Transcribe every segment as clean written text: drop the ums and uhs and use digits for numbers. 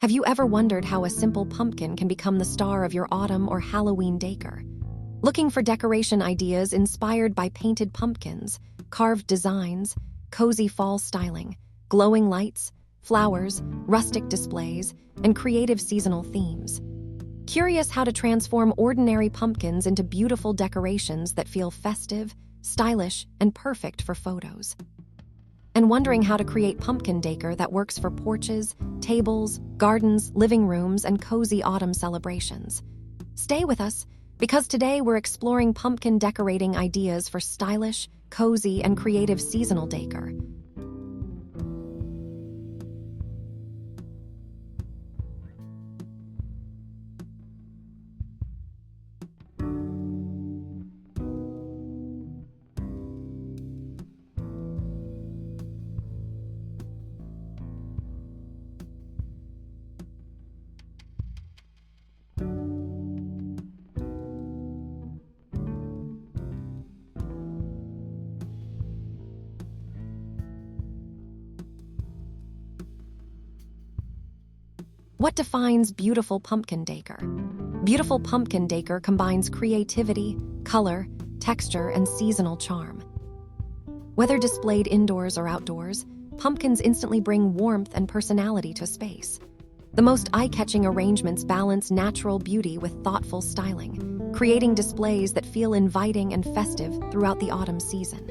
Have you ever wondered how a simple pumpkin can become the star of your autumn or Halloween decor? Looking for decoration ideas inspired by painted pumpkins, carved designs, cozy fall styling, glowing lights, flowers, rustic displays, and creative seasonal themes? Curious how to transform ordinary pumpkins into beautiful decorations that feel festive, stylish, and perfect for photos? And wondering how to create pumpkin decor that works for porches, tables, gardens, living rooms, and cozy autumn celebrations? Stay with us, because today we're exploring pumpkin decorating ideas for stylish, cozy, and creative seasonal decor. What defines beautiful pumpkin decor? Beautiful pumpkin decor combines creativity, color, texture, and seasonal charm. Whether displayed indoors or outdoors, pumpkins instantly bring warmth and personality to a space. The most eye-catching arrangements balance natural beauty with thoughtful styling, creating displays that feel inviting and festive throughout the autumn season.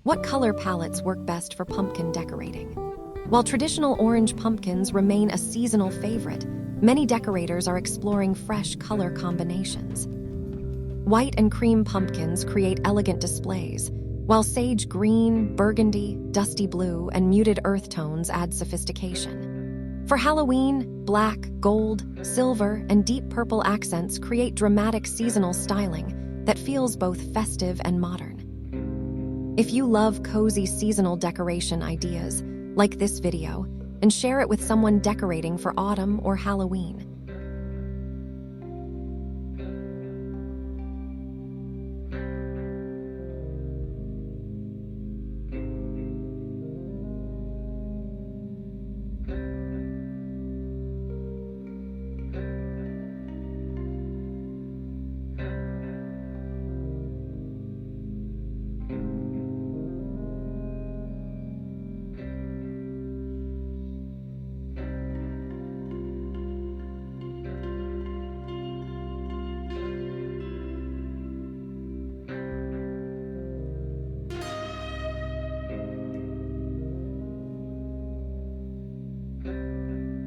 What color palettes work best for pumpkin decorating? While traditional orange pumpkins remain a seasonal favorite, many decorators are exploring fresh color combinations. White and cream pumpkins create elegant displays, while sage green, burgundy, dusty blue, and muted earth tones add sophistication. For Halloween, black, gold, silver, and deep purple accents create dramatic seasonal styling that feels both festive and modern. If you love cozy seasonal decoration ideas, like this video and share it with someone decorating for autumn or Halloween.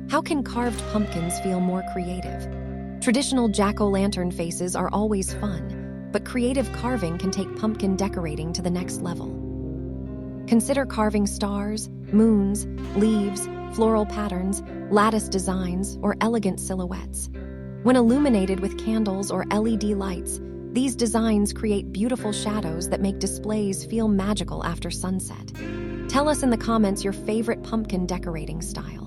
How can carved pumpkins feel more creative? Traditional jack-o'-lantern faces are always fun, but creative carving can take pumpkin decorating to the next level. Consider carving stars, moons, leaves, floral patterns, lattice designs, or elegant silhouettes. When illuminated with candles or LED lights, these designs create beautiful shadows that make displays feel magical after sunset. Tell us in the comments your favorite pumpkin decorating style.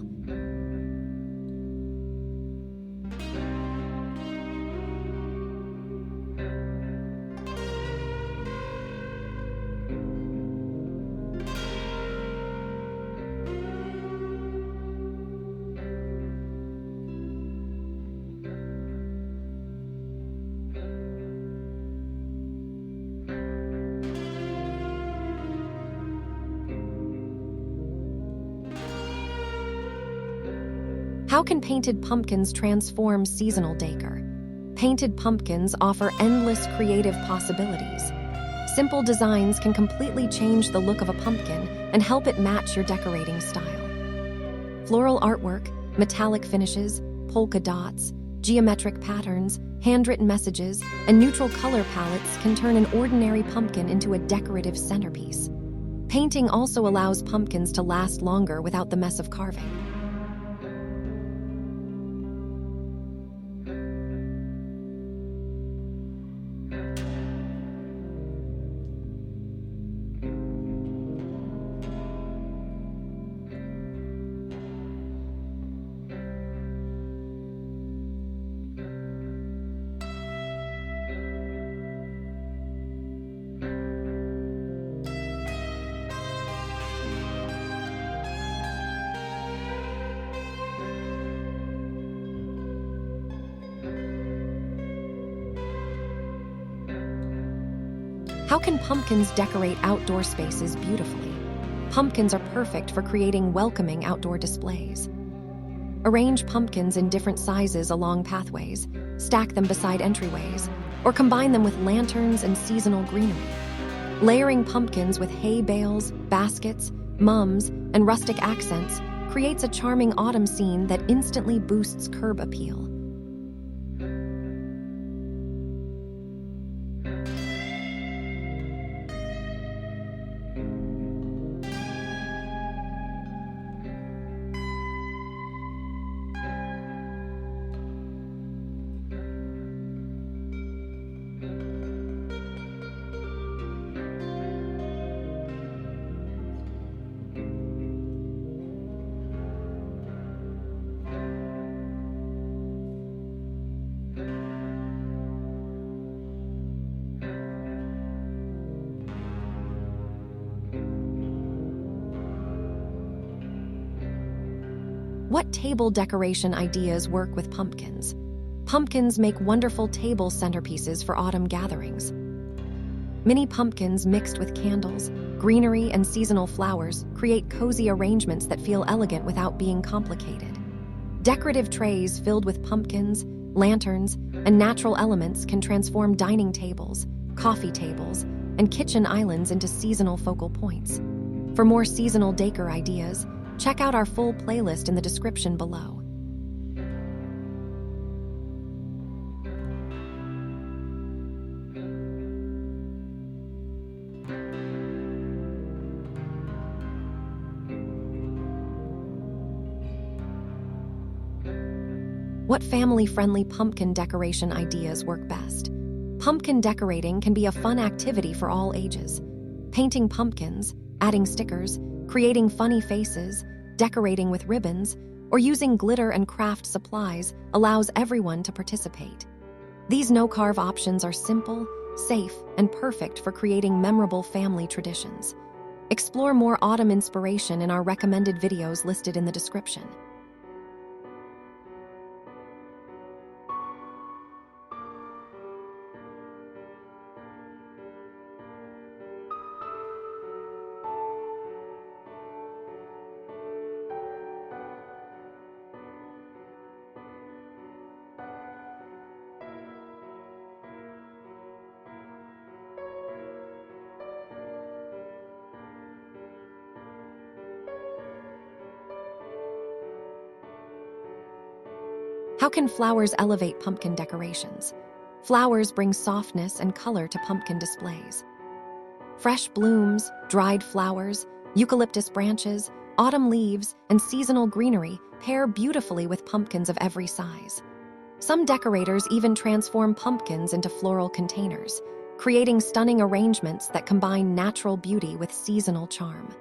How can painted pumpkins transform seasonal decor? Painted pumpkins offer endless creative possibilities. Simple designs can completely change the look of a pumpkin and help it match your decorating style. Floral artwork, metallic finishes, polka dots, geometric patterns, Handwritten messages and neutral color palettes can turn an ordinary pumpkin into a decorative centerpiece. Painting also allows pumpkins to last longer without the mess of carving. How can pumpkins decorate outdoor spaces beautifully? Pumpkins are perfect for creating welcoming outdoor displays. Arrange pumpkins in different sizes along pathways, stack them beside entryways, or combine them with lanterns and seasonal greenery. Layering pumpkins with hay bales, baskets, mums, and rustic accents creates a charming autumn scene that instantly boosts curb appeal. What table decoration ideas work with pumpkins? Pumpkins make wonderful table centerpieces for autumn gatherings. Mini pumpkins mixed with candles, greenery, and seasonal flowers create cozy arrangements that feel elegant without being complicated. Decorative trays filled with pumpkins, lanterns, and natural elements can transform dining tables, coffee tables, and kitchen islands into seasonal focal points. For more seasonal decor ideas, check out our full playlist in the description below. What family-friendly pumpkin decoration ideas work best? Pumpkin decorating can be a fun activity for all ages. Painting pumpkins, adding stickers, creating funny faces, decorating with ribbons, or using glitter and craft supplies allows everyone to participate. These no-carve options are simple, safe, and perfect for creating memorable family traditions. Explore more autumn inspiration in our recommended videos listed in the description. How can flowers elevate pumpkin decorations? Flowers bring softness and color to pumpkin displays. Fresh blooms, dried flowers, eucalyptus branches, autumn leaves, and seasonal greenery pair beautifully with pumpkins of every size. Some decorators even transform pumpkins into floral containers, creating stunning arrangements that combine natural beauty with seasonal charm.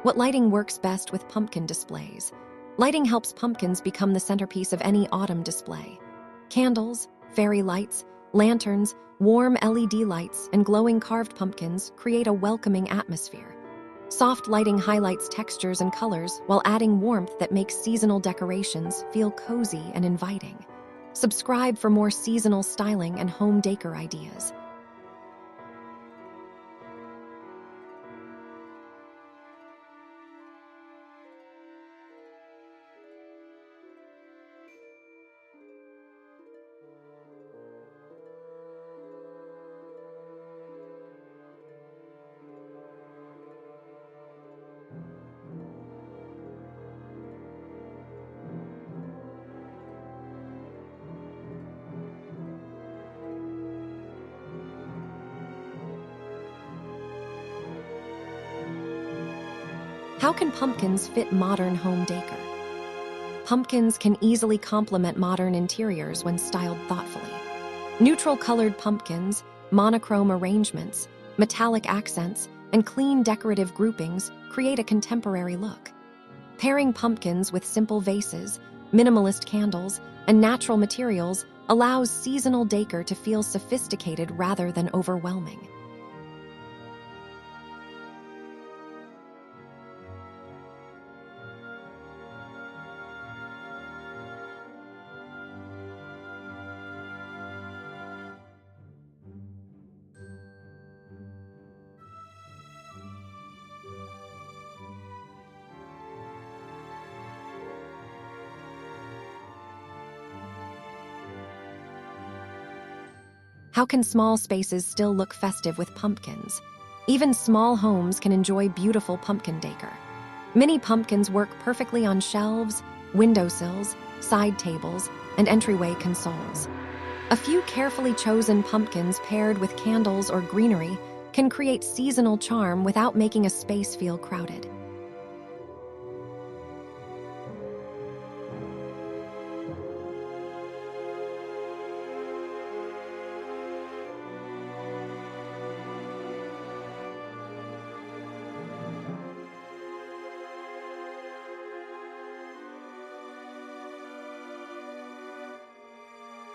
What lighting works best with pumpkin displays? Lighting helps pumpkins become the centerpiece of any autumn display. Candles, fairy lights, lanterns, warm LED lights, and glowing carved pumpkins create a welcoming atmosphere. Soft lighting highlights textures and colors while adding warmth that makes seasonal decorations feel cozy and inviting. Subscribe for more seasonal styling and home decor ideas. How can pumpkins fit modern home decor? Pumpkins can easily complement modern interiors when styled thoughtfully. Neutral-colored pumpkins, monochrome arrangements, metallic accents, and clean decorative groupings create a contemporary look. Pairing pumpkins with simple vases, minimalist candles, and natural materials allows seasonal decor to feel sophisticated rather than overwhelming. How can small spaces still look festive with pumpkins? Even small homes can enjoy beautiful pumpkin decor. Mini pumpkins work perfectly on shelves, windowsills, side tables, and entryway consoles. A few carefully chosen pumpkins paired with candles or greenery can create seasonal charm without making a space feel crowded.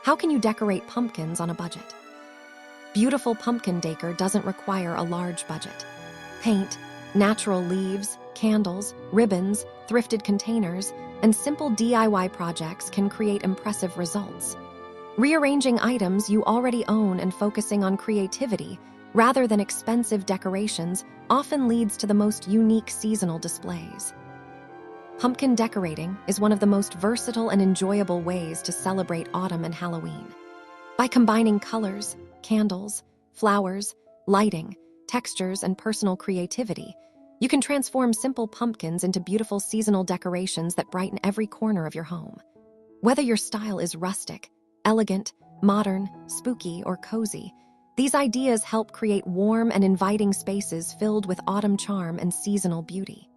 How can you decorate pumpkins on a budget? Beautiful pumpkin decor doesn't require a large budget. Paint, natural leaves, candles, ribbons, thrifted containers, and simple DIY projects can create impressive results. Rearranging items you already own and focusing on creativity rather than expensive decorations often leads to the most unique seasonal displays. Pumpkin decorating is one of the most versatile and enjoyable ways to celebrate autumn and Halloween. By combining colors, candles, flowers, lighting, textures, and personal creativity, you can transform simple pumpkins into beautiful seasonal decorations that brighten every corner of your home. Whether your style is rustic, elegant, modern, spooky, or cozy, these ideas help create warm and inviting spaces filled with autumn charm and seasonal beauty.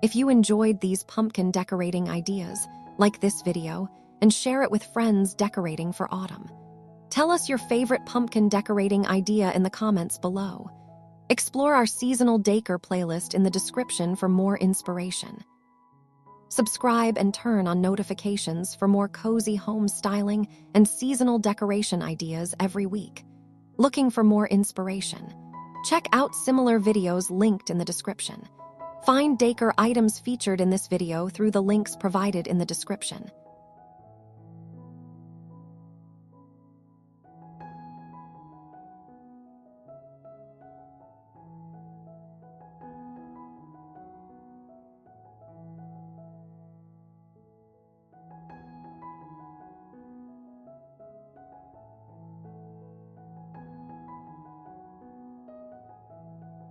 If you enjoyed these pumpkin decorating ideas, like this video and share it with friends decorating for autumn. Tell us your favorite pumpkin decorating idea in the comments below. Explore our seasonal decor playlist in the description for more inspiration. Subscribe and turn on notifications for more cozy home styling and seasonal decoration ideas every week. Looking for more inspiration? Check out similar videos linked in the description. Find decor items featured in this video through the links provided in the description.